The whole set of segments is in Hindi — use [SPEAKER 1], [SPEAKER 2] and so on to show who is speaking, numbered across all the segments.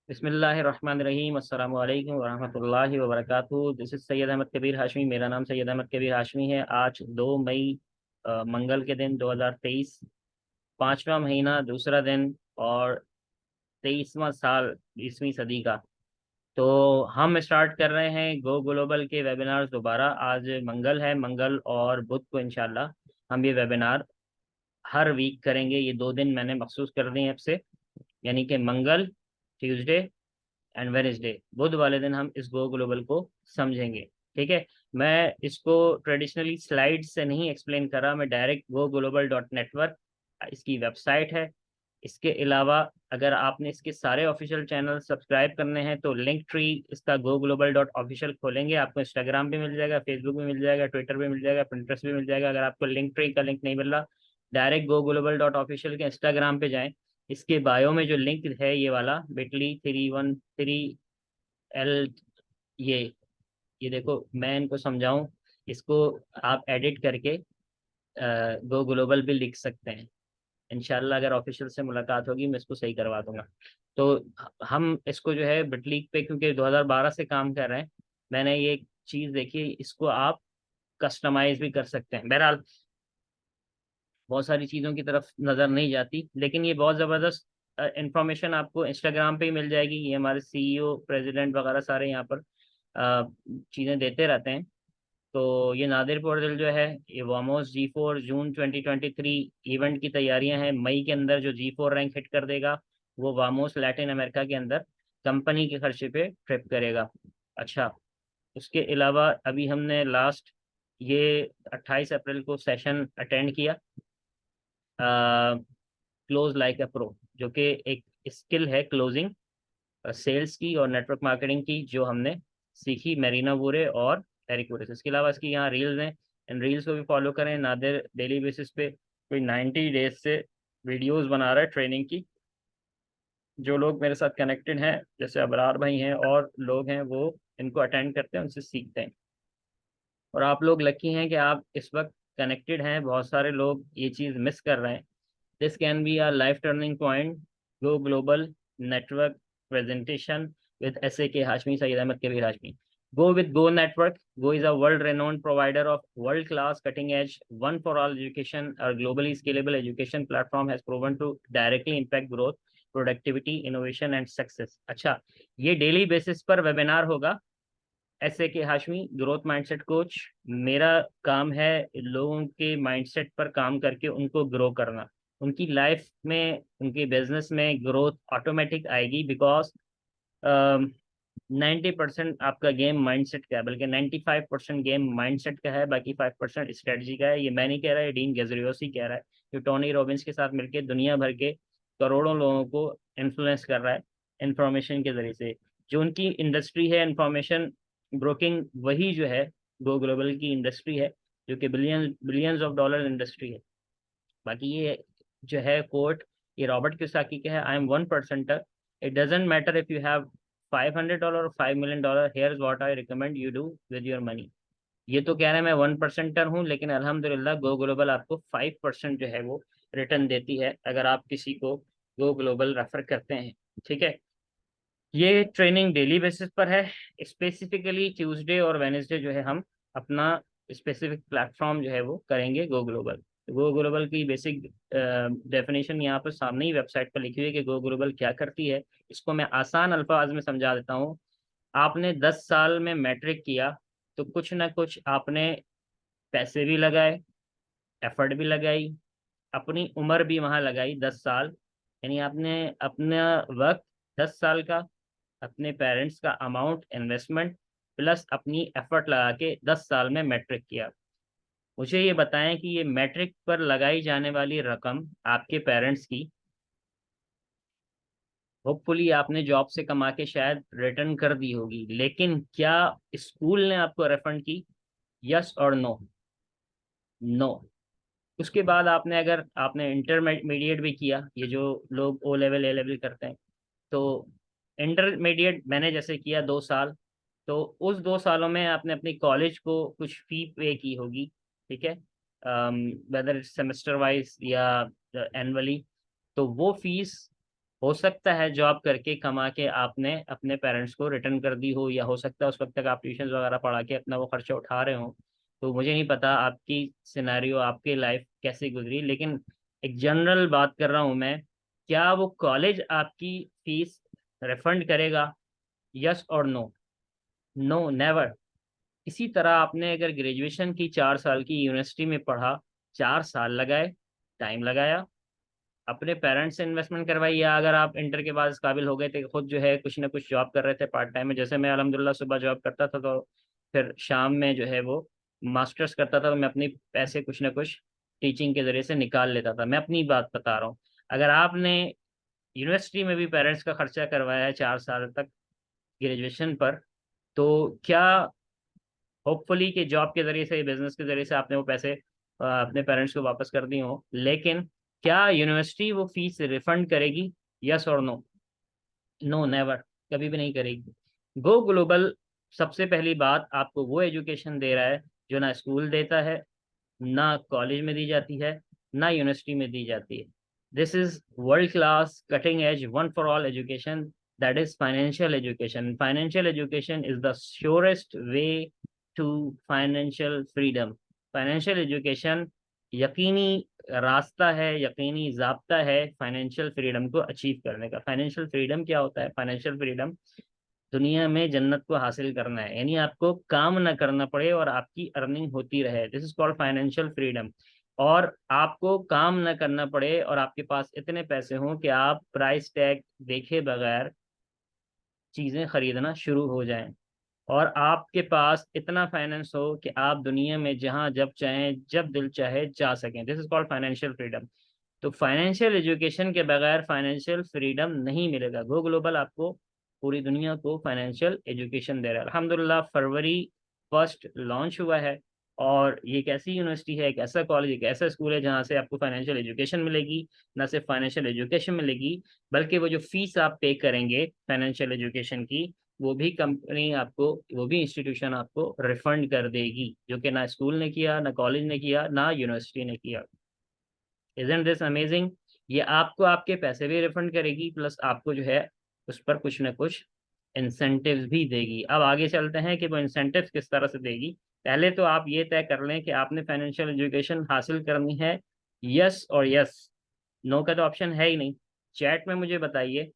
[SPEAKER 1] बिस्मिल्लाहिर्रहमानिर्रहीम अस्सलामु अलैकुम वरहमतुल्लाहि वबरकातुहू। This is Syed Ahmad Kabir Hashmi. मेरा नाम सैयद अहमद कबीर हाशमी है। आज 2 मई मंगल के दिन 2023, पाँचवा महीना, दूसरा दिन और 23वां साल 20वीं सदी का। तो हम स्टार्ट कर रहे हैं गो ग्लोबल के वेबिनार्स दोबारा। आज मंगल है, मंगल और बुध को इंशाल्लाह हम ये वेबिनार हर वीक करेंगे। ये 2 दिन मैंने मखसूस कर दिए हैं अब से, यानी कि मंगल, ट्यूसडे एंड वेनेसडे। बुध वाले दिन हम इस गो ग्लोबल को समझेंगे। ठीक है। मैं इसको ट्रेडिशनली स्लाइड से नहीं एक्सप्लेन कर रहा, मैं direct go global dot network इसकी वेबसाइट है। इसके अलावा अगर आपने इसके सारे ऑफिशियल चैनल सब्सक्राइब करने हैं तो लिंक ट्री इसका गो ग्लोबल डॉट ऑफिशियल खोलेंगे, आपको इंस्टाग्राम पे मिल जाएगा, फेसबुक पे मिल जाएगा, ट्विटर पे मिल जाएगा, पिंटरेस्ट पे मिल जाएगा। अगर आपको लिंक ट्री का लिंक नहीं मिल रहा, direct go global dot official के इंस्टाग्राम पे जाएं। इसके बायो में जो लिंक है ये वाला bit.ly 313L, ये ये देखो, मैं इनको समझाऊं, इसको आप एडिट करके गो ग्लोबल भी लिख सकते हैं। इंशाल्लाह अगर ऑफिशियल से मुलाकात होगी मैं इसको सही करवा दूंगा। तो हम इसको जो है बिटली पे, क्योंकि 2012 से काम कर रहे हैं, मैंने ये चीज़ देखी, इसको आप कस्टमाइज भी कर सकते हैं। बहरहाल बहुत सारी चीज़ों की तरफ नज़र नहीं जाती, लेकिन ये बहुत ज़बरदस्त इंफॉर्मेशन आपको इंस्टाग्राम पे ही मिल जाएगी। ये हमारे सीईओ, प्रेसिडेंट वगैरह सारे यहाँ पर चीज़ें देते रहते हैं। तो ये नादिर पोर्टल जो है, ये वामोस G4 जून 2023 इवेंट की तैयारियां हैं। मई के अंदर जो G4 रैंक हिट कर देगा वो वामोस लैटिन अमेरिका के अंदर कंपनी के खर्चे पे ट्रिप करेगा। अच्छा, उसके अलावा अभी हमने लास्ट ये 28 अप्रैल को सेशन अटेंड किया, क्लोज लाइक अ प्रो, जो कि एक स्किल है क्लोजिंग सेल्स की और नेटवर्क मार्केटिंग की, जो हमने सीखी मेरीना वूरे और एरिक वूरे से। इसके अलावा इसकी यहाँ रील्स हैं, इन रील्स को भी फॉलो करें। नादिर डेली बेसिस पे कोई 90 डेज से वीडियोस बना रहा है ट्रेनिंग की। जो लोग मेरे साथ कनेक्टेड हैं, जैसे अबरार भाई हैं और लोग हैं, वो इनको अटेंड करते हैं, उनसे सीखते हैं। और आप लोग लकी हैं कि आप इस वक्त कनेक्टेड हैं, बहुत सारे लोग ये चीज़ मिस कर रहे हैं। This can be a life turning point. Go Global Network presentation with SAK Hashmi, Sayyid Ahmed Kabir Hashmi. Go with Go Network. Go is a world-renowned provider of world-class, cutting-edge, one-for-all education. Our globally scalable education platform has proven to directly impact growth, productivity, innovation, and success. अच्छा, ये डेली बेसिस पर वेबिनार होगा। SAK Hashmi, growth mindset coach. मेरा काम है लोगों के माइंडसेट पर काम करके उनको ग्रो करना। उनकी लाइफ में, उनके बिजनेस में ग्रोथ ऑटोमेटिक आएगी, बिकॉज 90% आपका गेम माइंडसेट का है, बल्कि 95% गेम माइंडसेट का है, बाकी 5% स्ट्रेटजी का है। ये मैं नहीं कह रहा है, डीन गेजरियोसी कह रहा है, जो टोनी रॉबिन्स के साथ मिलकर दुनिया भर के करोड़ों लोगों को इन्फ्लुएंस कर रहा है इंफॉर्मेशन के जरिए से। जो उनकी इंडस्ट्री है इंफॉर्मेशन ब्रोकिंग, वही जो है गो ग्लोबल की इंडस्ट्री है, जो कि बिलियंस ऑफ डॉलर इंडस्ट्री है। बाकी ये जो है कोट, ये रॉबर्ट क्यूसाकी का है, I am 1%। It doesn't matter if you have $500 और $5 million, here is what I recommend you do with your money. ये तो कह रहे हैं मैं 1%er हूँ, लेकिन अल्हम्दुलिल्लाह गो ग्लोबल आपको 5% जो है वो रिटर्न देती है अगर आप किसी को गो ग्लोबल रेफर करते हैं। ठीक है। ये ट्रेनिंग डेली बेसिस पर है। स्पेसिफिकली ट्यूसडे और वेनेसडे जो है हम अपना स्पेसिफिक प्लेटफॉर्म जो है वो करेंगे गो ग्लोबल। गो ग्लोबल की बेसिक डेफिनेशन यहाँ पर सामने ही वेबसाइट पर लिखी हुई है कि गो ग्लोबल क्या करती है। इसको मैं आसान अल्फाज में समझा देता हूँ। आपने 10 साल में मैट्रिक किया तो कुछ ना कुछ आपने पैसे भी लगाए, एफर्ट भी लगाई, अपनी उम्र भी वहाँ लगाई 10 साल। यानी आपने अपना वक्त 10 साल का, अपने पेरेंट्स का अमाउंट इन्वेस्टमेंट प्लस अपनी एफर्ट लगा के 10 साल में मैट्रिक किया। मुझे ये बताएं कि ये मैट्रिक पर लगाई जाने वाली रकम आपके पेरेंट्स की, होपफुली आपने जॉब से कमा के शायद रिटर्न कर दी होगी, लेकिन क्या स्कूल ने आपको रिफंड की? यस और नो? नो। उसके बाद आपने, अगर आपने इंटरमीडिएट भी किया, ये जो लोग ओ लेवल ए लेवल करते हैं, तो इंटरमीडिएट मैंने जैसे किया 2 साल, तो उस 2 सालों में आपने अपनी कॉलेज को कुछ फी पे की होगी। ठीक है, वेदर सेमेस्टर वाइज या एनुअली। तो वो फीस हो सकता है जॉब करके कमा के आपने अपने पेरेंट्स को रिटर्न कर दी हो, या हो सकता है उस वक्त तक आप ट्यूशन वगैरह पढ़ा के अपना वो खर्चा उठा रहे हो। तो मुझे नहीं पता आपकी सिनेरियो, आपकी लाइफ कैसे गुजरी, लेकिन एक जनरल बात कर रहा हूँ मैं। क्या वो कॉलेज आपकी फीस रिफंड करेगा? यस और नो? No, never. इसी तरह आपने अगर ग्रेजुएशन की 4 साल की यूनिवर्सिटी में पढ़ा, 4 साल लगाए, टाइम लगाया, अपने पेरेंट्स से इन्वेस्टमेंट करवाई, या अगर आप इंटर के बाद इस काबिल हो गए थे खुद जो है कुछ ना कुछ जॉब कर रहे थे पार्ट टाइम में, जैसे मैं अल्हम्दुलिल्लाह सुबह जॉब करता था, तो फिर शाम में जो है वो मास्टर्स करता था, तो मैं अपने पैसे कुछ ना कुछ टीचिंग के जरिए से निकाल लेता था। मैं अपनी बात बता रहा हूँ। अगर आपने यूनिवर्सिटी में भी पेरेंट्स का खर्चा करवाया है 4 साल तक ग्रेजुएशन पर, तो क्या होपफुली कि जॉब के जरिए से, बिजनेस के जरिए से आपने वो पैसे अपने पेरेंट्स को वापस कर दिए हो, लेकिन क्या यूनिवर्सिटी वो फीस रिफंड करेगी? यस और नो? नो, नेवर, कभी भी नहीं करेगी। गो ग्लोबल सबसे पहली बात आपको वो एजुकेशन दे रहा है जो ना स्कूल देता है, ना कॉलेज में दी जाती है, ना यूनिवर्सिटी में दी जाती है। This is world class cutting edge one for all education, that is financial education. Financial education is the surest way to financial freedom. Financial education यकीनी रास्ता है, यकीनी ज़ाब्ता है फाइनेंशियल फ्रीडम को अचीव करने का। फाइनेंशियल फ्रीडम क्या होता है? फाइनेंशियल फ्रीडम दुनिया में जन्नत को हासिल करना है, यानी आपको काम ना करना पड़े और आपकी अर्निंग होती रहे। This is called financial freedom. और आपको काम ना करना पड़े और आपके पास इतने पैसे हों कि आप प्राइस टैग देखे बगैर चीज़ें खरीदना शुरू हो जाएं, और आपके पास इतना फाइनेंस हो कि आप दुनिया में जहां जब चाहें, जब दिल चाहे जा सकें। This is called financial freedom. तो फाइनेंशियल एजुकेशन के बगैर फाइनेंशियल फ्रीडम नहीं मिलेगा। गो ग्लोबल आपको पूरी दुनिया को फाइनेंशियल एजुकेशन दे रहा है। अल्हम्दुलिल्लाह फरवरी 1 लॉन्च हुआ है, और ये एक ऐसी यूनिवर्सिटी है, एक ऐसा कॉलेज, एक ऐसा स्कूल है जहाँ से आपको फाइनेंशियल एजुकेशन मिलेगी। ना सिर्फ फाइनेंशियल एजुकेशन मिलेगी, बल्कि वो जो फीस आप पे करेंगे फाइनेंशियल एजुकेशन की, वो भी कंपनी आपको, वो भी इंस्टीट्यूशन आपको रिफंड कर देगी, जो कि ना स्कूल ने किया, ना कॉलेज ने किया, ना यूनिवर्सिटी ने किया। Isn't this amazing? ये आपको आपके पैसे भी रिफंड करेगी, प्लस आपको जो है उस पर कुछ ना कुछ इंसेंटिव्स भी देगी। अब आगे चलते हैं कि वो इंसेंटिव्स किस तरह से देगी। पहले तो आप ये तय कर लें कि आपने फाइनेंशियल एजुकेशन हासिल करनी है, यस और यस। नो का तो ऑप्शन है ही नहीं। चैट में मुझे बताइए,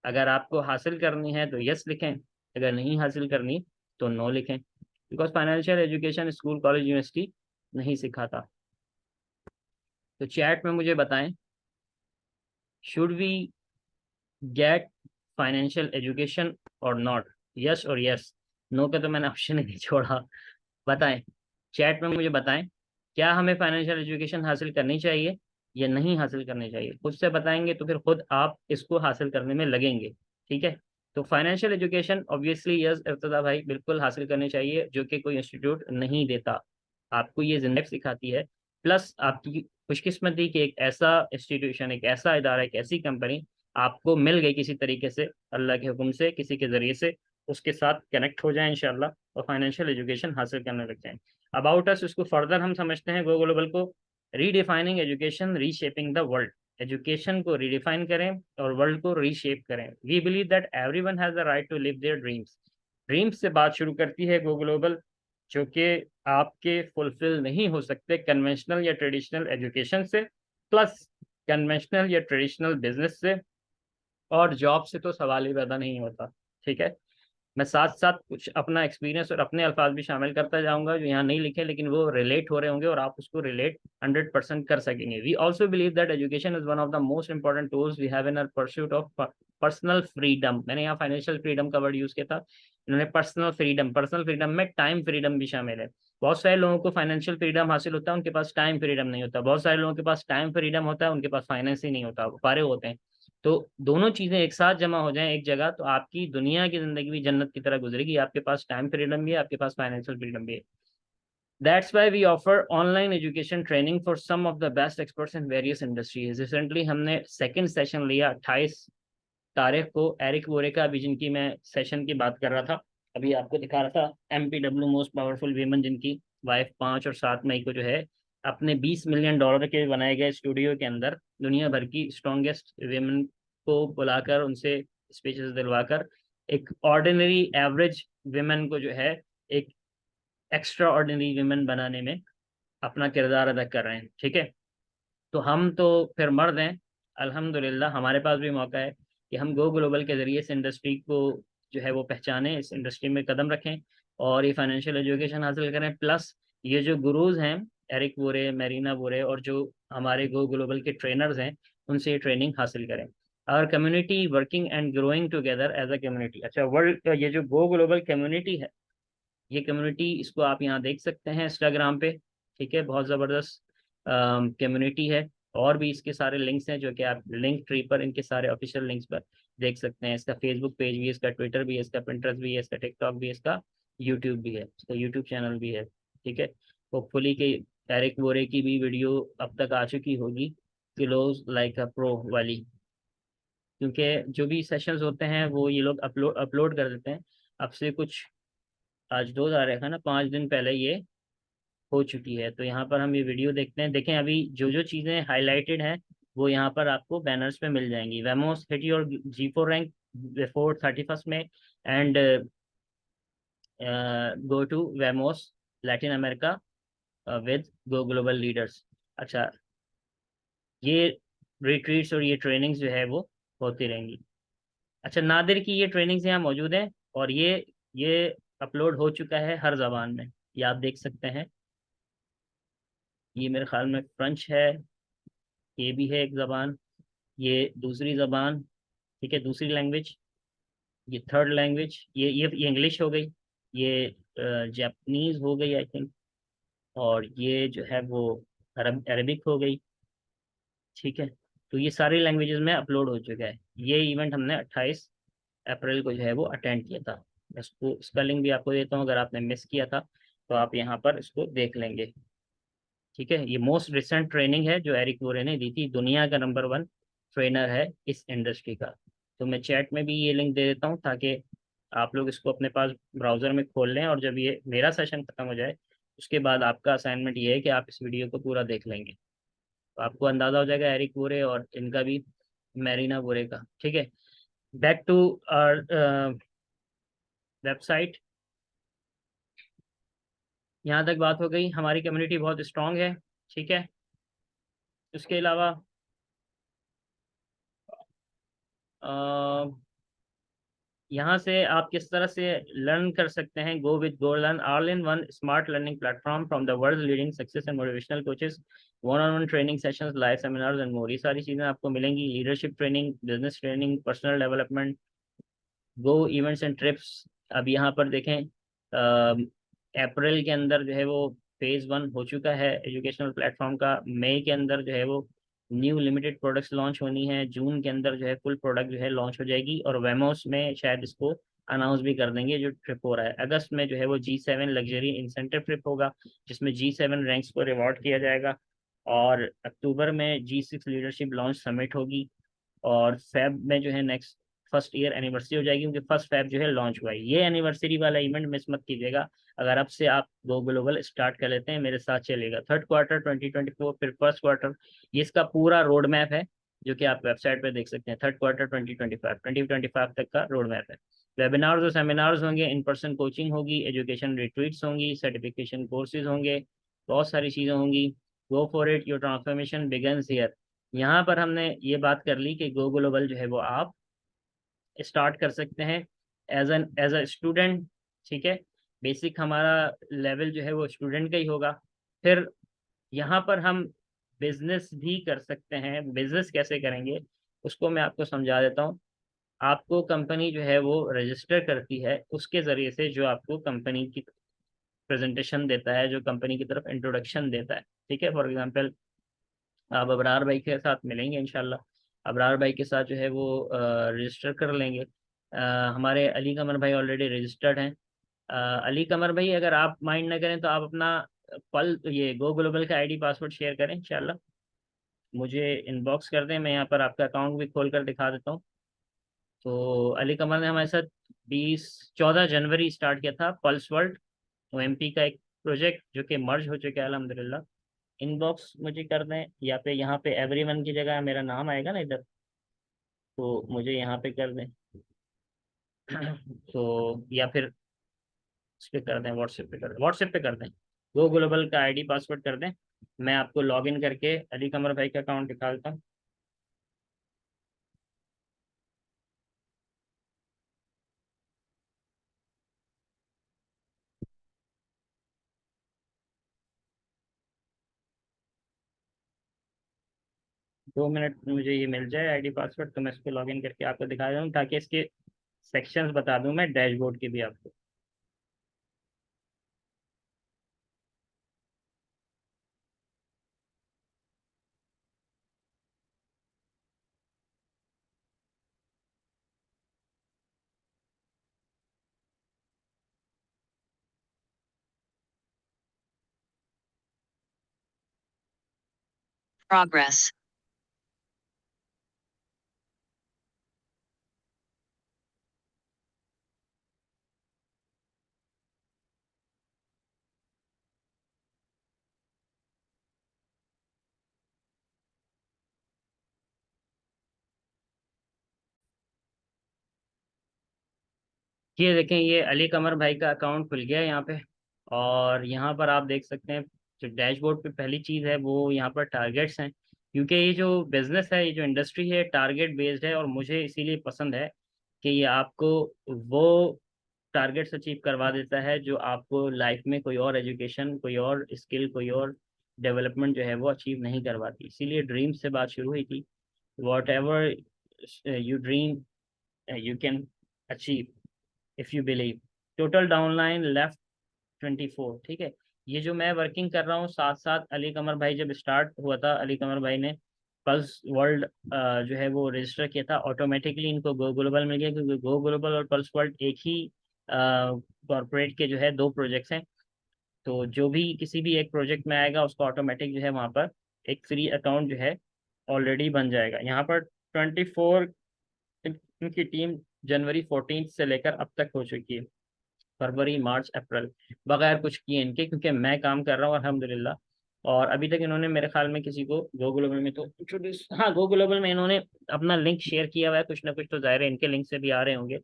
[SPEAKER 1] अगर आपको हासिल करनी है तो यस लिखें, अगर नहीं हासिल करनी तो नो लिखें, because financial education school college university नहीं सिखाता। तो चैट में मुझे बताएं, should we get financial education और नॉट? यस और यस। नो का तो मैंने ऑप्शन ही नहीं छोड़ा। बताएं, चैट में मुझे बताएं, क्या हमें फाइनेंशियल एजुकेशन हासिल करनी चाहिए या नहीं हासिल करनी चाहिए? खुद से बताएंगे तो फिर खुद आप इसको हासिल करने में लगेंगे। ठीक है? तो financial education obviously yes Irtaza भाई, बिल्कुल हासिल करनी चाहिए, जो कि कोई इंस्टीट्यूट नहीं देता। आपको ये जिंदगी सिखाती है, प्लस आपकी खुशकिस्मती कि एक ऐसा इंस्टीट्यूशन, एक ऐसा इदारा, एक ऐसी कंपनी आपको मिल गई किसी तरीके से, अल्लाह के हुक्म से, किसी के ज़रिए से, उसके साथ कनेक्ट हो जाए इंशाल्लाह, और फाइनेंशियल एजुकेशन हासिल करने लग जाएं। अबाउट अस, उसको फर्दर हम समझते हैं गो ग्लोबल को, redefining education reshaping the world. Education को रीडिफाइन करें और वर्ल्ड को रीशेप करें। We believe that everyone has the right to live their dreams. Dreams से बात शुरू करती है गो ग्लोबल, जो कि आपके फुलफिल नहीं हो सकते कन्वेंशनल या ट्रेडिशनल एजुकेशन से, प्लस कन्वेंशनल या ट्रेडिशनल बिजनेस से, और जॉब से तो सवाल ही पैदा नहीं होता। ठीक है? मैं साथ साथ कुछ अपना एक्सपीरियंस और अपने अल्फाज भी शामिल करता जाऊंगा जो यहाँ नहीं लिखे, लेकिन वो रिलेट हो रहे होंगे और आप उसको रिलेट 100% कर सकेंगे। We also believe that education is one of the most important tools we have in our pursuit of personal freedom. मैंने यहाँ फाइनेंशियल फ्रीडम का वर्ड यूज किया था, इन्होंने पर्सनल फ्रीडम। पर्सनल फ्रीडम में टाइम फ्रीडम भी शामिल है। बहुत सारे लोगों को फाइनेंशियल फ्रीडम हासिल होता है, उनके पास टाइम फ्रीडम नहीं होता। बहुत सारे लोगों के पास टाइम फ्रीडम होता है, उनके पास फाइनेंस ही नहीं होता, वो पारे होते हैं। तो दोनों चीजें एक साथ जमा हो जाएं एक जगह, तो आपकी दुनिया की जिंदगी भी जन्नत की तरह गुजरेगी। आपके पास टाइम फ्रीडम भी है, आपके पास फाइनेंशियल फ्रीडम भी है। That's why we offer online education training for some of the best experts in various industries. Recently हमने सेकंड सेशन लिया 28 तारीख को, एरिक वोरेका, अभी जिनकी मैं सेशन की बात कर रहा था, अभी आपको दिखा रहा था, MPW मोस्ट पावरफुल वीमन, जिनकी वाइफ 5 और 7 मई को जो है अपने $20 मिलियन के बनाए गए स्टूडियो के अंदर दुनिया भर की स्ट्रॉन्गेस्ट वीमेन को बुलाकर उनसे स्पीचेस दिलवाकर एक ऑर्डिनरी एवरेज विमेन को जो है एक एक्स्ट्रा ऑर्डिनरी विमेन बनाने में अपना किरदार अदा कर रहे हैं। ठीक है, तो हम तो फिर मर्द हैं, अल्हम्दुलिल्लाह हमारे पास भी मौका है कि हम गो ग्लोबल के ज़रिए इस इंडस्ट्री को जो है वो पहचानें, इस इंडस्ट्री में कदम रखें और ये फाइनेंशियल एजुकेशन हासिल करें। प्लस ये जो गुरुज हैं, एरिक वोरे, मेरीना वोरे, और जो हमारे गो ग्लोबल के ट्रेनर्स हैं, उनसे ये ट्रेनिंग हासिल करें। और community working and growing together as a community. अच्छा, वर्ल्ड ये जो गो ग्लोबल कम्युनिटी है, ये कम्युनिटी इसको आप यहाँ देख सकते हैं इंस्टाग्राम पे। ठीक है, बहुत ज़बरदस्त कम्युनिटी है। और भी इसके सारे लिंक्स हैं जो कि आप लिंक ट्री पर, इनके सारे ऑफिशियल लिंक्स पर देख सकते हैं। इसका फेसबुक पेज भी है, इसका ट्विटर भी है, इसका पिंटरेस्ट भी है, इसका टिकटॉक भी है, इसका यूट्यूब भी है, इसका यूट्यूब चैनल भी है। ठीक है, होपफुली कि एरिक वोरे की भी वीडियो अब तक आ चुकी होगी, क्लोज लाइक अ प्रो वाली, क्योंकि जो भी सेशंस होते हैं वो ये लोग अपलोड अपलोड कर देते हैं। अब से कुछ, आज 2 तारीख है ना, 5 दिन पहले ये हो चुकी है। तो यहाँ पर हम ये वीडियो देखते हैं। देखें, अभी जो जो चीज़ें हाईलाइटेड हैं वो यहाँ पर आपको बैनर्स पे मिल जाएंगी। Vamos hit your G4 rank before 31st में, and go to Vamos Latin America with go global leaders. अच्छा, ये रिट्रीट्स और ये ट्रेनिंग्स जो है वो होती रहेंगी। अच्छा, नादिर की ये ट्रेनिंग्स यहाँ मौजूद हैं और ये अपलोड हो चुका है हर जबान में, ये आप देख सकते हैं। ये मेरे ख्याल में फ्रेंच है, ये भी है एक ज़बान, ये दूसरी ज़बान, ठीक है, दूसरी लैंग्वेज, ये थर्ड लैंग्वेज, ये इंग्लिश हो गई, ये जापानीज हो गई आई थिंक, और ये जो है वो अरबिक हो गई। ठीक है, तो ये सारी लैंग्वेजेस में अपलोड हो चुका है। ये इवेंट हमने 28 अप्रैल को जो है वो अटेंड किया था। इसको, इसका लिंक भी आपको देता हूँ, अगर आपने मिस किया था तो आप यहाँ पर इसको देख लेंगे। ठीक है, ये मोस्ट रिसेंट ट्रेनिंग है जो एरिक वोरे ने दी थी, दुनिया का नंबर 1 ट्रेनर है इस इंडस्ट्री का। तो मैं चैट में भी ये लिंक दे देता हूँ ताकि आप लोग इसको अपने पास ब्राउज़र में खोल लें, और जब ये मेरा सेशन खत्म हो जाए उसके बाद आपका असाइनमेंट ये है कि आप इस वीडियो को पूरा देख लेंगे, तो आपको अंदाज़ा हो जाएगा एरिक वोरे और इनका भी, मैरिना वोरे का। ठीक है, बैक टू आवर वेबसाइट। यहाँ तक बात हो गई, हमारी कम्युनिटी बहुत स्ट्रांग है। ठीक है, उसके अलावा यहाँ से आप किस तरह से लर्न कर सकते हैं। Go with go learn, all in one smart learning platform from the world leading success and motivational coaches, one on one training sessions, live seminars and more. ये सारी चीज़ें आपको मिलेंगी, leadership training, business training, personal development, go events and trips. अब यहाँ पर देखें, अप्रैल के अंदर जो है वो फेज़ 1 हो चुका है एजुकेशनल प्लेटफॉर्म का। मई के अंदर जो है वो न्यू लिमिटेड प्रोडक्ट्स लॉन्च होनी है। जून के अंदर जो है फुल प्रोडक्ट जो है लॉन्च हो जाएगी, और वेमोस में शायद इसको अनाउंस भी कर देंगे जो ट्रिप हो रहा है। अगस्त में जो है वो G7 लग्जरी इंसेंटिव ट्रिप होगा, जिसमें G7 रैंक्स को रिवॉर्ड किया जाएगा। और अक्टूबर में G6 लीडरशिप लॉन्च समिट होगी। और फेब में जो है नेक्स्ट फर्स्ट ईयर एनिवर्सरी हो जाएगी, क्योंकि फर्स्ट फेब जो है लॉन्च हुआ है। ये एनिवर्सरी वाला इवेंट मिस मत कीजिएगा। अगर अब से आप गो ग्लोबल स्टार्ट कर लेते हैं, मेरे साथ चलेगा। थर्ड क्वार्टर 2024, फिर फर्स्ट क्वार्टर, ये इसका पूरा रोड मैप है जो कि आप वेबसाइट पे देख सकते हैं। थर्ड क्वार्टर 2025 तक का रोड मैप है। वेबिनार्स और सेमिनार्स होंगे, इन पर्सन कोचिंग होगी, एजुकेशन रिट्रीट्स होंगी, सर्टिफिकेशन कोर्सेज होंगे, बहुत सारी चीज़ें होंगी। Go for it, your transformation begins here. यहाँ पर हमने ये बात कर ली कि गो ग्लोबल जो है वो आप स्टार्ट कर सकते हैं एज अ स्टूडेंट। ठीक है, बेसिक हमारा लेवल जो है वो स्टूडेंट का ही होगा। फिर यहाँ पर हम बिजनेस भी कर सकते हैं। बिजनेस कैसे करेंगे उसको मैं आपको समझा देता हूँ। आपको कंपनी जो है वो रजिस्टर करती है, उसके ज़रिए से जो आपको कंपनी की प्रेजेंटेशन देता है, जो कंपनी की तरफ इंट्रोडक्शन देता है। ठीक है, फॉर एग्जांपल आप अबरार भाई के साथ मिलेंगे इंशाल्लाह, अबरार भाई के साथ जो है वो रजिस्टर कर लेंगे। हमारे अली कमर भाई ऑलरेडी रजिस्टर्ड हैं। अली कमर भाई, अगर आप माइंड ना करें तो आप अपना पल ये गो ग्लोबल का आईडी पासवर्ड शेयर करें इंशाल्लाह, मुझे इनबॉक्स कर दें, मैं यहाँ पर आपका अकाउंट भी खोल कर दिखा देता हूँ। तो अली कमर ने हमारे साथ 14 जनवरी स्टार्ट किया था पल्स वर्ल्ड OMP का एक प्रोजेक्ट, जो कि मर्ज हो चुका है अल्हम्दुलिल्लाह। इनबॉक्स मुझे कर दें, या पे यहाँ पे एवरीवन की जगह मेरा नाम आएगा ना इधर, तो मुझे यहाँ पे कर दें। तो या फिर इस पे कर दें, व्हाट्सएप पे कर दें, व्हाट्सएप पे कर दें। गो ग्लोबल का आईडी पासवर्ड कर दें। मैं आपको लॉगिन करके अली कमर भाई का अकाउंट निकालता हूँ। 2 मिनट में मुझे ये मिल जाए आईडी पासवर्ड, तो मैं इस पर लॉगिन करके आपको दिखा दूँ, ताकि इसके सेक्शंस बता दूँ मैं डैशबोर्ड की भी आपको।
[SPEAKER 2] Progress.
[SPEAKER 1] ये देखें, ये अली कमर भाई का अकाउंट खुल गया है यहाँ पे। और यहाँ पर आप देख सकते हैं, जो डैशबोर्ड पे पहली चीज़ है वो यहाँ पर टारगेट्स हैं। क्योंकि ये जो बिजनेस है, ये जो इंडस्ट्री है, टारगेट बेस्ड है, और मुझे इसीलिए पसंद है कि ये आपको वो टारगेट्स अचीव करवा देता है जो आपको लाइफ में कोई और एजुकेशन, कोई और स्किल, कोई और डेवलपमेंट जो है वो अचीव नहीं करवाती। इसीलिए ड्रीम से बात शुरू हुई थी। What ever you dream you can achieve if you believe. Total downline left 24, ठीक है। ये जो मैं वर्किंग कर रहा हूँ साथ साथ, अली कमर भाई जब स्टार्ट हुआ था, अली कमर भाई ने पल्स वर्ल्ड जो है वो रजिस्टर किया था। ऑटोमेटिकली इनको गो ग्लोबल मिल गया, क्योंकि गो ग्लोबल और पल्स वर्ल्ड एक ही कॉरपोरेट के जो है दो प्रोजेक्ट्स हैं। तो जो भी किसी भी एक प्रोजेक्ट में आएगा, उसको ऑटोमेटिक जो है वहाँ पर एक फ्री अकाउंट जो है ऑलरेडी बन जाएगा। यहाँ पर 24 इनकी टीम जनवरी 14 से लेकर अब तक हो चुकी है। फरवरी, मार्च, अप्रैल, बगैर कुछ किए इनके, क्योंकि मैं काम कर रहा हूँ अल्हम्दुलिल्लाह। और अभी तक इन्होंने मेरे ख्याल में किसी को गो ग्लोबल में तो इंट्रोड्यूस, हाँ, गो ग्लोबल में इन्होंने अपना लिंक शेयर किया हुआ है कुछ ना कुछ, तो जाहिर है इनके लिंक से भी आ रहे होंगे।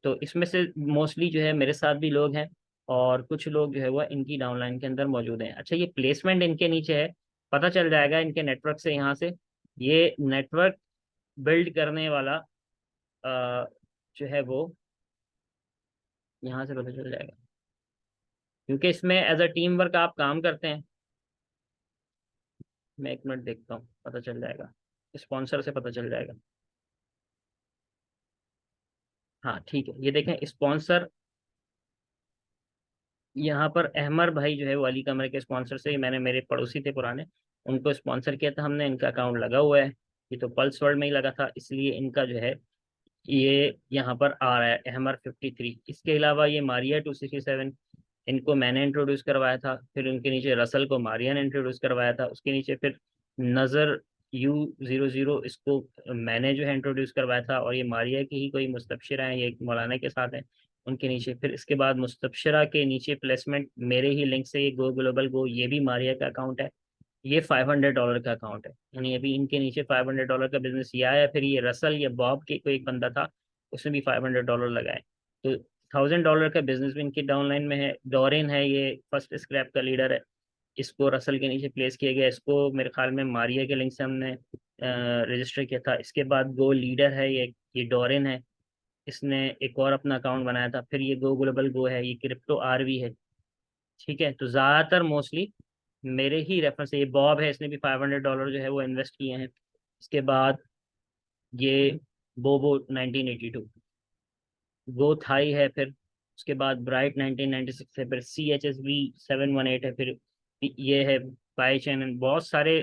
[SPEAKER 1] तो इसमें से मोस्टली जो है मेरे साथ भी लोग हैं, और कुछ लोग जो है वो इनकी डाउनलाइन के अंदर मौजूद हैं। अच्छा, ये प्लेसमेंट इनके नीचे है, पता चल जाएगा इनके नेटवर्क से। यहाँ से ये नेटवर्क बिल्ड करने वाला जो है वो यहाँ से पता चल जाएगा, क्योंकि इसमें एज अ टीम वर्क आप काम करते हैं। मैं एक मिनट देखता हूँ, पता चल जाएगा, स्पॉन्सर से पता चल जाएगा। हाँ ठीक है, ये देखें स्पॉन्सर। यहाँ पर अहमर भाई जो है वो अली कमर के स्पॉन्सर से, मैंने, मेरे पड़ोसी थे पुराने, उनको स्पॉन्सर किया था हमने। इनका अकाउंट लगा हुआ है, ये तो पल्स वर्ल्ड में ही लगा था, इसलिए इनका जो है ये यहाँ पर आ रहा है अहमर 53। इसके अलावा ये मारिया 267, इनको मैंने इंट्रोड्यूस करवाया था। फिर उनके नीचे रसल को मारिया ने इंट्रोड्यूस करवाया था। उसके नीचे फिर नज़र U00, इसको मैंने जो है इंट्रोड्यूस करवाया था, और ये मारिया की ही कोई मुस्तबशिरा हैं, ये एक मौलाना के साथ हैं। उनके नीचे फिर इसके बाद मुस्तबशिरा के नीचे प्लेसमेंट मेरे ही लिंक से, ये गो ग्लोबल गो, ये भी मारिया का अकाउंट है। ये $500 का अकाउंट है, यानी अभी इनके नीचे $500 का बिजनेस ये आया। फिर ये रसल, ये बॉब के कोई एक बंदा था, उसने भी $500 लगाए। तो $1000 का बिजनेस भी इनकी डाउनलाइन में है। डोरेन है, ये फर्स्ट स्क्रैप का लीडर है, इसको रसल के नीचे प्लेस किया गया। इसको मेरे ख्याल में मारिया के लिंक से हमने रजिस्टर किया था। इसके बाद गो लीडर है, ये डोरेन है, इसने एक और अपना अकाउंट बनाया था। फिर ये गो ग्लोबल गो है, ये क्रिप्टो आरवी है। ठीक है, तो ज़्यादातर मोस्टली मेरे ही रेफरेंस से। ये बॉब है, इसने भी $500 जो है वो इन्वेस्ट किए हैं। इसके बाद ये बोबो 1982, गो थाई है। फिर उसके बाद ब्राइट 1996 है। फिर CHSV 718 है। फिर ये है बाई चैनल। बहुत सारे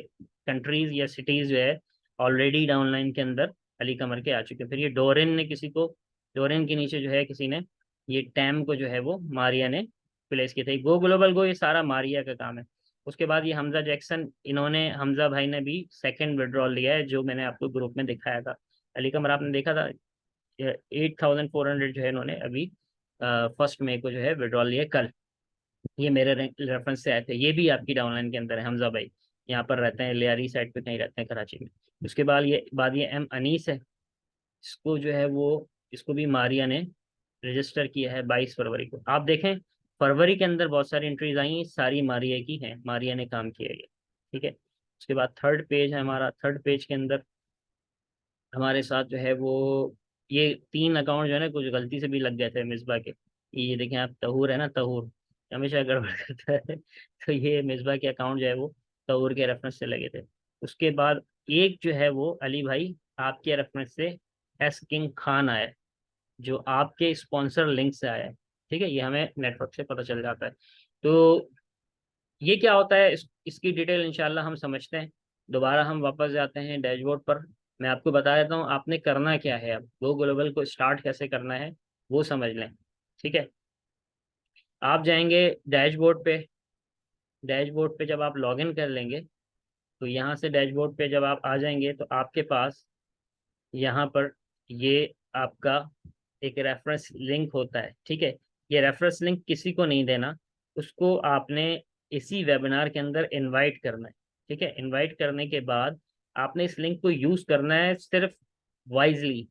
[SPEAKER 1] कंट्रीज या सिटीज जो है ऑलरेडी डाउनलाइन के अंदर अली कमर के आ चुके हैं। फिर ये डोरेन ने किसी को, डोरेन के नीचे जो है किसी ने, ये टैम को जो है वो मारिया ने प्लेस किया था। गो ग्लोबल गो ये सारा मारिया का काम है। उसके बाद ये हमजा जैक्सन, इन्होंने, हमजा भाई ने भी सेकंड विड्रॉल लिया है, जो मैंने आपको ग्रुप में दिखाया था। अली कमर आपने देखा था, 8400 जो है इन्होंने अभी 1 मई को जो है विड्रॉल लिया कल। ये मेरे रेफरेंस से आए थे। ये भी आपकी डाउनलाइन के अंदर है, हमजा भाई यहाँ पर रहते हैं, लियारी साइड पे कहीं रहते हैं कराची में। उसके बाद ये एम अनीस है, इसको जो है वो, इसको भी मारिया ने रजिस्टर किया है 22 फरवरी को। आप देखें फरवरी के अंदर बहुत सारी एंट्रीज आई हैं, सारी मारिया की हैं, मारिया ने काम किया है ये। ठीक है, उसके बाद थर्ड पेज है हमारा। थर्ड पेज के अंदर हमारे साथ जो है वो ये 3 अकाउंट जो है ना कुछ गलती से भी लग गए थे मिसबा के। ये देखें आप, तहूर है ना, तहूर हमेशा गड़बड़ करता है तो ये मिसबा के अकाउंट जो है वो तहूर के रेफरेंस से लगे थे। उसके बाद एक जो है वो अली भाई आपके रेफरेंस से एस किंग खान आया है, जो आपके स्पॉन्सर लिंक से आया है। ठीक है, ये हमें नेटवर्क से पता चल जाता है। तो ये क्या होता है, इसकी डिटेल इंशाल्लाह हम समझते हैं। दोबारा हम वापस जाते हैं डैशबोर्ड पर। मैं आपको बता देता हूँ आपने करना क्या है, अब गो ग्लोबल को स्टार्ट कैसे करना है वो समझ लें। ठीक है, आप जाएंगे डैशबोर्ड पे। डैशबोर्ड पे जब आप लॉगिन कर लेंगे तो यहाँ से डैशबोर्ड पे जब आप आ जाएंगे तो आपके पास यहाँ पर ये आपका एक रेफरेंस लिंक होता है। ठीक है, ये रेफरेंस लिंक किसी को नहीं देना, उसको आपने इसी वेबिनार के अंदर इनवाइट करना है। ठीक है, इनवाइट करने के बाद आपने इस लिंक को यूज करना है सिर्फ वाइजली।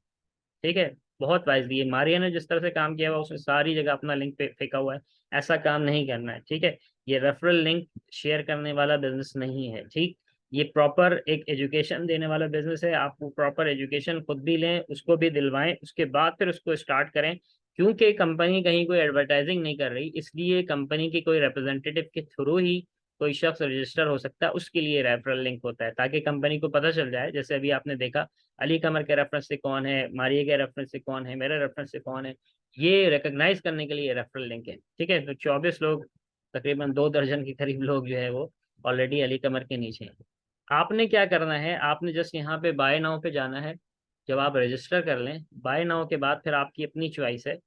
[SPEAKER 1] ठीक है, बहुत वाइजली। ये मारिया ने जिस तरह से काम किया हुआ उसने सारी जगह अपना लिंक पे फेंका हुआ है, ऐसा काम नहीं करना है। ठीक है, ये रेफरल लिंक शेयर करने वाला बिजनेस नहीं है। ठीक, ये प्रॉपर एक एजुकेशन देने वाला बिजनेस है। आप वो प्रॉपर एजुकेशन खुद भी लें, उसको भी दिलवाएं, उसके बाद फिर उसको स्टार्ट करें। क्योंकि कंपनी कहीं कोई एडवर्टाइजिंग नहीं कर रही, इसलिए कंपनी के कोई रिप्रेजेंटेटिव के थ्रू ही कोई शख्स रजिस्टर हो सकता है, उसके लिए रेफरल लिंक होता है, ताकि कंपनी को पता चल जाए। जैसे अभी आपने देखा अली कमर के रेफरेंस से कौन है, मारिया के रेफरेंस से कौन है, मेरे रेफरेंस से कौन है, ये रिकॉग्नाइज करने के लिए रेफरल लिंक है। ठीक है, तो 24 लोग, तकरीबन 2 दर्जन के करीब लोग जो है वो ऑलरेडी अली कमर के नीचे हैं। आपने क्या करना है, आपने जस्ट यहाँ पे बाय नाउ पे जाना है। जब आप रजिस्टर कर लें बाय नाउ के बाद फिर आपकी अपनी चॉइस है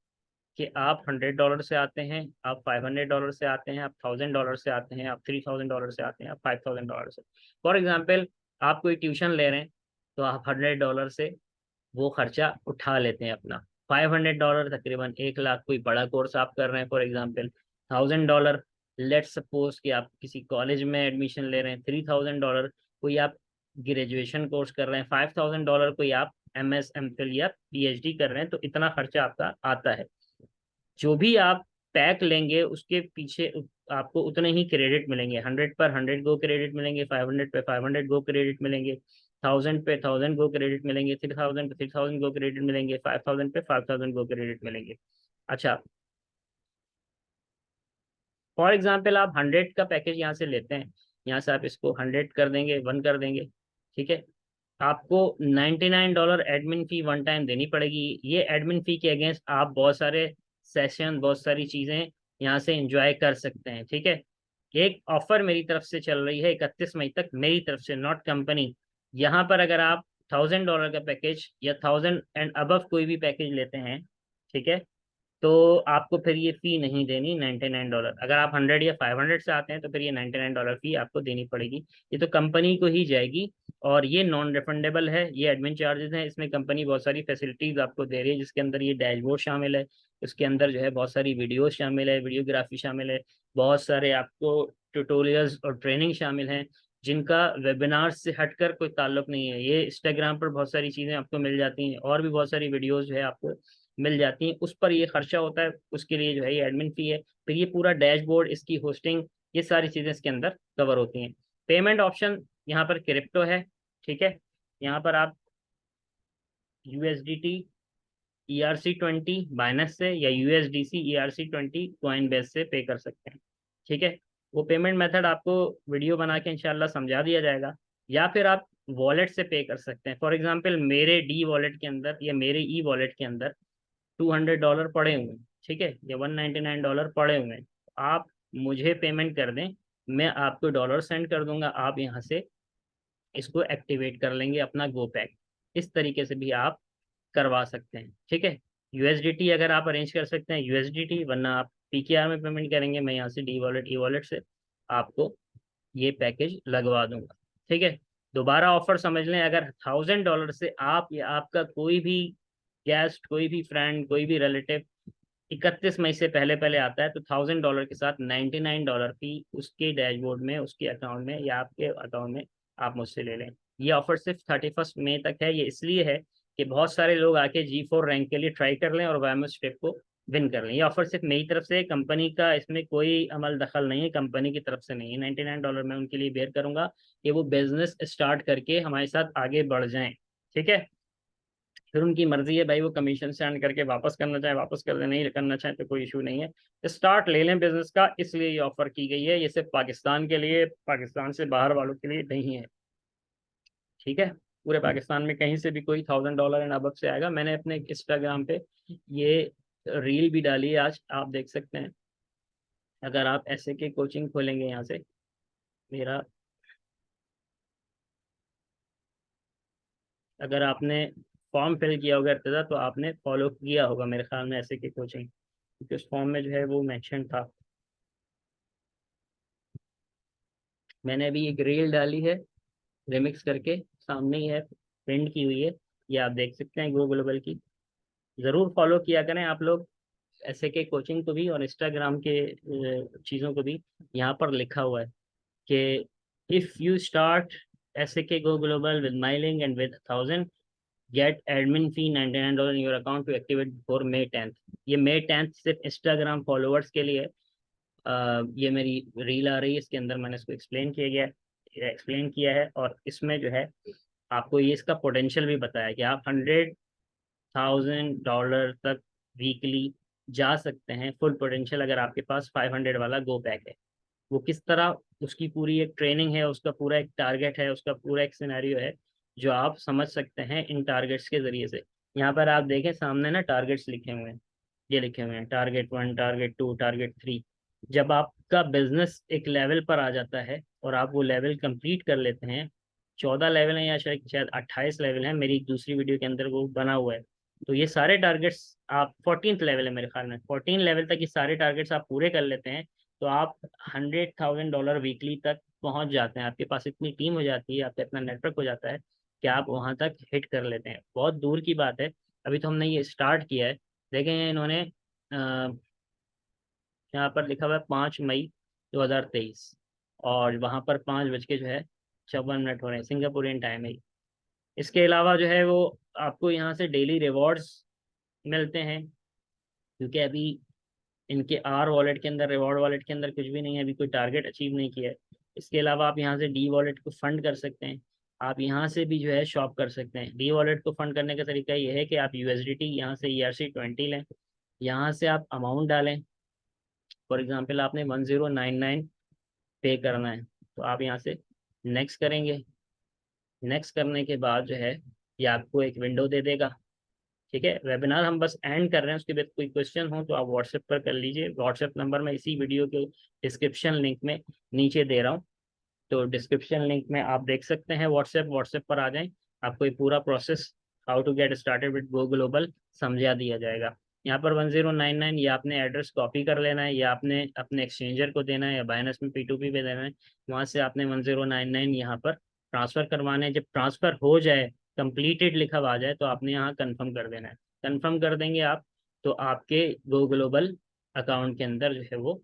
[SPEAKER 1] कि आप $100 से आते हैं, आप $500 से आते हैं, आप $1000 से आते हैं, आप $3000 से आते हैं, आप $5000 से। फॉर एग्जाम्पल आप कोई ट्यूशन ले रहे हैं तो आप $100 से वो खर्चा उठा लेते हैं अपना। $500 तकरीबन 1 लाख, कोई बड़ा कोर्स आप कर रहे हैं फॉर एग्जाम्पल। $1000 लेट सपोज कि आप किसी कॉलेज में एडमिशन ले रहे हैं। $3000 कोई आप ग्रेजुएशन कोर्स कर रहे हैं। $5000 कोई आप MS MPhil या PhD कर रहे हैं, तो इतना खर्चा आपका आता है। जो भी आप पैक लेंगे उसके पीछे आपको उतने ही क्रेडिट मिलेंगे। 100 पर 100 गो क्रेडिट मिलेंगे, 500 पे 500 गो क्रेडिट मिलेंगे, 1000 पे 1000 गो क्रेडिट मिलेंगे, 3000 पे 3000 गो क्रेडिट मिलेंगे, 5000 पे 5000 गो क्रेडिट मिलेंगे। अच्छा, फॉर एग्जाम्पल आप 100 का पैकेज यहाँ से लेते हैं, यहाँ से आप इसको 100 कर देंगे, 1 कर देंगे। ठीक है, आपको $99 एडमिन फी वन टाइम देनी पड़ेगी। ये एडमिन फी के अगेंस्ट आप बहुत सारे सेशन, बहुत सारी चीज़ें यहाँ से एंजॉय कर सकते हैं। ठीक है, एक ऑफर मेरी तरफ से चल रही है 31 मई तक, मेरी तरफ से, नॉट कंपनी। यहाँ पर अगर आप $1000 का पैकेज या 1000 एंड अबव कोई भी पैकेज लेते हैं, ठीक है, तो आपको फिर ये फी नहीं देनी $99। अगर आप 100 या 500 से आते हैं तो फिर ये $99 फी आपको देनी पड़ेगी। ये तो कंपनी को ही जाएगी, और ये नॉन रिफंडेबल है। ये एडमिन चार्जेस हैं, इसमें कंपनी बहुत सारी फैसिलिटीज आपको दे रही है, जिसके अंदर ये डैशबोर्ड शामिल है, उसके अंदर जो है बहुत सारी वीडियोस शामिल है, वीडियोग्राफी शामिल है, बहुत सारे आपको ट्यूटोरियल्स और ट्रेनिंग शामिल हैं, जिनका वेबिनार से हटकर कोई ताल्लुक नहीं है। ये इंस्टाग्राम पर बहुत सारी चीज़ें आपको मिल जाती हैं, और भी बहुत सारी वीडियोज़ जो है आपको मिल जाती हैं, उस पर ये खर्चा होता है, उसके लिए जो है ये एडमिन फी है। फिर ये पूरा डैशबोर्ड, इसकी होस्टिंग, ये सारी चीज़ें इसके अंदर कवर होती हैं। पेमेंट ऑप्शन यहाँ पर क्रिप्टो है। ठीक है, यहाँ पर आप USDT ERC20 बाइनेंस से या USDC ERC20 कॉइन बेस से पे कर सकते हैं। ठीक है, वो पेमेंट मेथड आपको वीडियो बना के इंशाल्लाह समझा दिया जाएगा, या फिर आप वॉलेट से पे कर सकते हैं। फॉर एग्जांपल मेरे डी वॉलेट के अंदर या मेरे ई वॉलेट के अंदर $200 पड़े हुए हैं, ठीक है, या $199 पड़े हुए हैं। आप मुझे पेमेंट कर दें, मैं आपको डॉलर सेंड कर दूंगा, आप यहाँ से इसको एक्टिवेट कर लेंगे अपना गो पैक। इस तरीके से भी आप करवा सकते हैं। ठीक है, USDT अगर आप अरेंज कर सकते हैं USDT, वरना आप PKR में पेमेंट करेंगे, मैं यहाँ से डी वॉलेट ई वॉलेट से आपको ये पैकेज लगवा दूंगा। ठीक है, दोबारा ऑफर समझ लें, अगर $1000 से आप या आपका कोई भी गेस्ट, कोई भी फ्रेंड, कोई भी रिलेटिव 31 मई से पहले पहले आता है, तो $1000 के साथ $99 फी उसके डैशबोर्ड में, उसके अकाउंट में या आपके अकाउंट में आप मुझसे ले लें। ये ऑफर सिर्फ 31 मई तक है। ये इसलिए है कि बहुत सारे लोग आके G4 रैंक के लिए ट्राई कर लें और वायमस ट्रिप को विन कर लें। ये ऑफर सिर्फ मेरी तरफ से, कंपनी का इसमें कोई अमल दखल नहीं है, कंपनी की तरफ से नहीं है। $99 मैं उनके लिए बेयर करूंगा कि वो बिजनेस स्टार्ट करके हमारे साथ आगे बढ़ जाएं। ठीक है, फिर उनकी मर्जी है भाई, वो कमीशन से अर्न करके वापस करना चाहे वापस कर दे, नहीं करना चाहे तो कोई इशू नहीं है। स्टार्ट ले लें बिजनेस का, इसलिए ये ऑफर की गई है। ये सिर्फ पाकिस्तान के लिए, पाकिस्तान से बाहर वालों के लिए नहीं है। ठीक है, पूरे पाकिस्तान में कहीं से भी कोई $1000 एंड अबव से आएगा। मैंने अपने इंस्टाग्राम पे ये रील भी डाली है आज, आप देख सकते हैं। अगर आप ऐसे के कोचिंग खोलेंगे यहाँ से, मेरा, अगर आपने फॉर्म फिल किया होगा इब्तिदा, तो आपने फॉलो किया होगा मेरे ख्याल में ऐसे की कोचिंग, क्योंकि उस फॉर्म में जो है वो मेंशन था। मैंने अभी एक रील डाली है रिमिक्स करके, सामने ही है, प्रिंट की हुई है, ये आप देख सकते हैं गो ग्लोबल की। ज़रूर फॉलो किया करें आप लोग ऐसे के कोचिंग को भी और इंस्टाग्राम के चीज़ों को भी। यहाँ पर लिखा हुआ है कि इफ़ यू स्टार्ट ऐसे के go global with my and with 1000 get admin fee $99 in your account to activate before May 10th। ये May 10th सिर्फ इंस्टाग्राम फॉलोअर्स के लिए। ये मेरी रील आ रही है, इसके अंदर मैंने इसको एक्सप्लेन किया है, और इसमें जो है आपको ये इसका पोटेंशियल भी बताया कि आप $100,000 तक वीकली जा सकते हैं, फुल पोटेंशियल, अगर आपके पास 500 वाला गो पैक है। वो किस तरह, उसकी पूरी एक ट्रेनिंग है, उसका पूरा एक टारगेट है, उसका पूरा एक सिनेरियो है जो आप समझ सकते हैं इन टारगेट्स के ज़रिए से। यहाँ पर आप देखें सामने ना टारगेट्स लिखे हुए हैं, ये लिखे हुए हैं टारगेट 1, टारगेट 2, टारगेट 3। जब आपका बिजनेस एक लेवल पर आ जाता है और आप वो लेवल कंप्लीट कर लेते हैं, 14 लेवल है या शायद शायद 28 लेवल है, मेरी दूसरी वीडियो के अंदर वो बना हुआ है। तो ये सारे टारगेट्स आप 14th लेवल है मेरे ख्याल में, 14 लेवल तक ये सारे टारगेट्स आप पूरे कर लेते हैं, तो आप $100,000 वीकली तक पहुंच जाते हैं। आपके पास इतनी टीम हो जाती है, आपका इतना नेटवर्क हो जाता है कि आप वहां तक हिट कर लेते हैं। बहुत दूर की बात है, अभी तो हमने ये स्टार्ट किया है। देखें इन्होंने यहाँ पर लिखा हुआ है 5 मई 2023, और वहाँ पर 5 बज के जो है 54 मिनट हो रहे हैं, सिंगापुरियन टाइम है। इसके अलावा जो है वो आपको यहाँ से डेली रिवॉर्ड्स मिलते हैं, क्योंकि अभी इनके आर वॉलेट के अंदर, रिवॉर्ड वॉलेट के अंदर कुछ भी नहीं है, अभी कोई टारगेट अचीव नहीं किया है। इसके अलावा आप यहाँ से डी वॉलेट को फंड कर सकते हैं, आप यहाँ से भी जो है शॉप कर सकते हैं। डी वॉलेट को फंड करने का तरीका ये है कि आप USDT यहाँ से ERC20 लें, यहाँ से आप अमाउंट डालें। फॉर एग्जांपल आपने 1099 पे करना है, तो आप यहाँ से नेक्स्ट करेंगे। नेक्स्ट करने के बाद जो है ये आपको एक विंडो दे देगा। ठीक है, वेबिनार हम बस एंड कर रहे हैं, उसके बाद कोई क्वेश्चन हो तो आप व्हाट्सएप पर कर लीजिए। व्हाट्सएप नंबर मैं इसी वीडियो के डिस्क्रिप्शन लिंक में नीचे दे रहा हूँ, तो डिस्क्रिप्शन लिंक में आप देख सकते हैं। व्हाट्सएप पर आ जाएं, आपको ये पूरा process how to get started with go global समझा दिया जाएगा। यहाँ पर 1099 या आपने एड्रेस कॉपी कर लेना है, या आपने अपने एक्सचेंजर को देना है, या बाइनेंस में P2P पे देना है। वहाँ से आपने 1099 यहाँ पर ट्रांसफ़र करवाना है। जब ट्रांसफ़र हो जाए, कंप्लीटेड लिखा हुआ आ जाए, तो आपने यहाँ कंफर्म कर देना है। कंफर्म कर देंगे आप, तो आपके गो ग्लोबल अकाउंट के अंदर जो है वो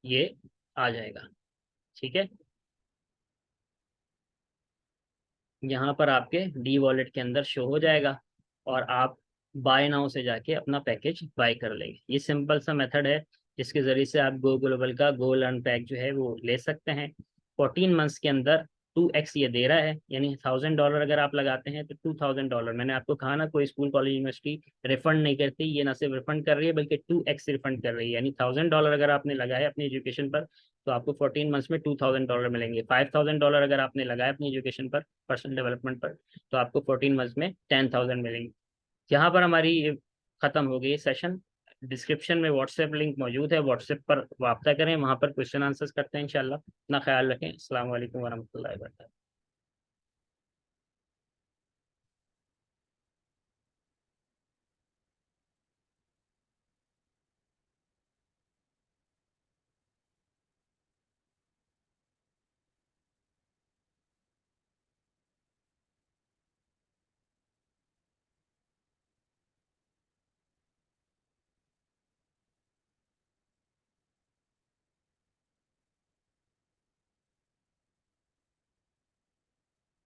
[SPEAKER 1] ये आ जाएगा। ठीक है, यहाँ पर आपके डी वॉलेट के अंदर शो हो जाएगा, और आप बाय नाउ से जाके अपना पैकेज बाय कर लेंगे। ये सिंपल सा मेथड है जिसके ज़रिए से आप गो ग्लोबल का गो लर्न पैक जो है वो ले सकते हैं। 14 मंथ्स के अंदर 2x ये दे रहा है, यानी $1000 अगर आप लगाते हैं तो $2000। मैंने आपको कहा ना, कोई स्कूल कॉलेज यूनिवर्सिटी रिफंड नहीं करती, ये ना सिर्फ रिफंड कर रही है बल्कि 2x रिफंड कर रही है। यानी $1000 अगर आपने लगाया अपनी एजुकेशन पर, तो आपको 14 मंथ्स में $2000 मिलेंगे। $5000 अगर आपने लगाया अपनी एजुकेशन पर, पर्सनल डेवलपमेंट पर, तो आपको 14 मंथ्स में 10,000 मिलेंगे। यहाँ पर हमारी ख़त्म हो गई सेशन। डिस्क्रिप्शन में व्हाट्सएप लिंक मौजूद है, व्हाट्सएप पर वाब्ता करें, वहाँ पर क्वेश्चन आंसर्स करते हैं इंशाल्लाह। अपना ख्याल रखें। अस्सलाम वालेकुम वरहमतुल्लाहि वबरकातुहू।